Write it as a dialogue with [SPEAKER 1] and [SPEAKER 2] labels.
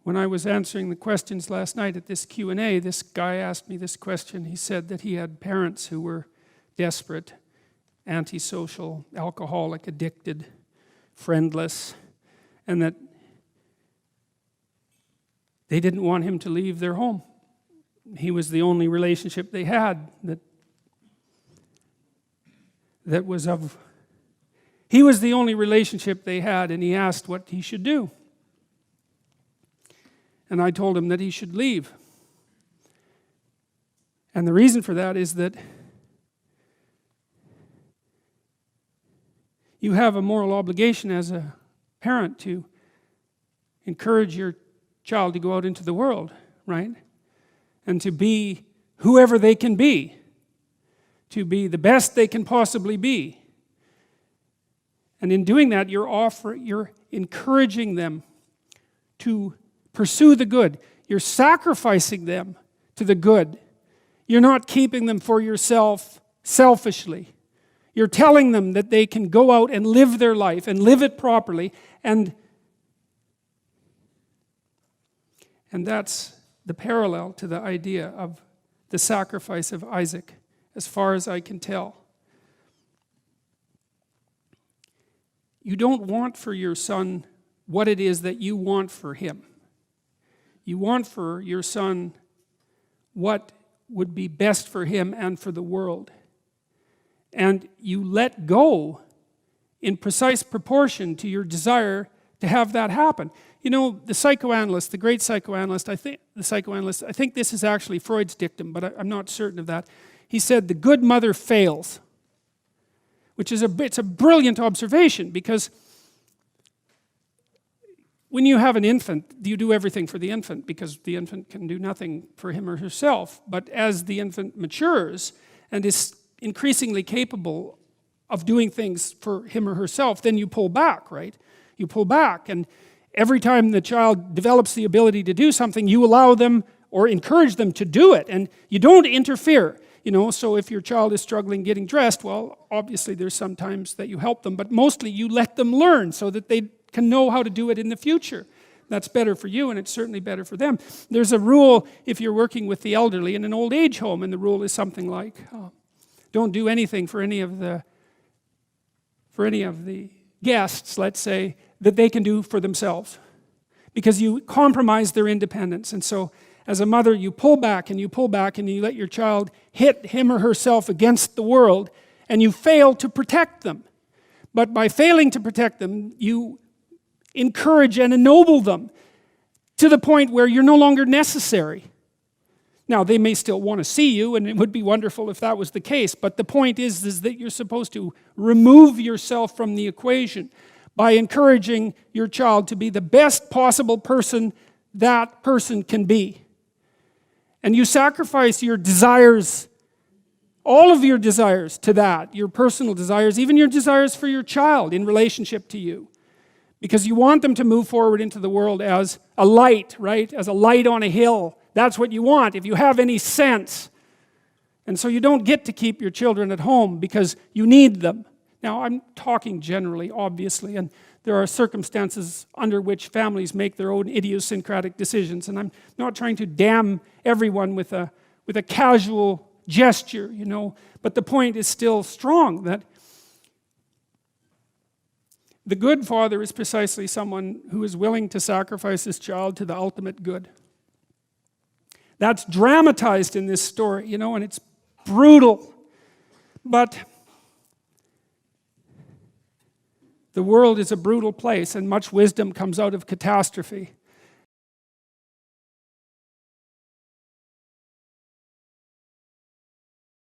[SPEAKER 1] When I was answering the questions last night at this Q&A, this guy asked me this question. He said that he had parents who were desperate, antisocial, alcoholic, addicted, friendless, and that they didn't want him to leave their home. He was the only relationship they had that was of... He was the only relationship they had, and he asked what he should do. And I told him that he should leave. And the reason for that is that you have a moral obligation as a parent to encourage your child to go out into the world, right? And to be whoever they can be. To be the best they can possibly be. And in doing that, you're encouraging them to pursue the good. You're sacrificing them to the good. You're not keeping them for yourself selfishly. You're telling them that they can go out and live their life and live it properly. And that's the parallel to the idea of the sacrifice of Isaac, as far as I can tell. You don't want for your son what it is that you want for him. You want for your son what would be best for him and for the world. And you let go in precise proportion to your desire to have that happen. You know, the psychoanalyst, the great psychoanalyst, I think this is actually Freud's dictum, but I'm not certain of that. He said, the good mother fails, which is it's a brilliant observation, because when you have an infant, you do everything for the infant because the infant can do nothing for him or herself. But as the infant matures and is increasingly capable of doing things for him or herself, then you pull back, right? You pull back, and every time the child develops the ability to do something, you allow them or encourage them to do it, and you don't interfere. You know, so if your child is struggling getting dressed, well, obviously there's some times that you help them, but mostly you let them learn so that they can know how to do it in the future. That's better for you, and it's certainly better for them. There's a rule if you're working with the elderly in an old age home, and the rule is something like, don't do anything for any of the guests, let's say, that they can do for themselves, because you compromise their independence. And so as a mother, you pull back and you pull back, and you let your child hit him or herself against the world, and you fail to protect them. But by failing to protect them, you encourage and ennoble them to the point where you're no longer necessary. Now, they may still want to see you, and it would be wonderful if that was the case, but the point is that you're supposed to remove yourself from the equation by encouraging your child to be the best possible person that person can be. And you sacrifice your desires, all of your desires to that, your personal desires, even your desires for your child in relationship to you. Because you want them to move forward into the world as a light, right? As a light on a hill. That's what you want, if you have any sense. And so you don't get to keep your children at home because you need them. Now, I'm talking generally, obviously, and there are circumstances under which families make their own idiosyncratic decisions, and I'm not trying to damn everyone with a casual gesture, you know, but the point is still strong, that the good father is precisely someone who is willing to sacrifice his child to the ultimate good. That's dramatized in this story, you know, and it's brutal. But the world is a brutal place, and much wisdom comes out of catastrophe.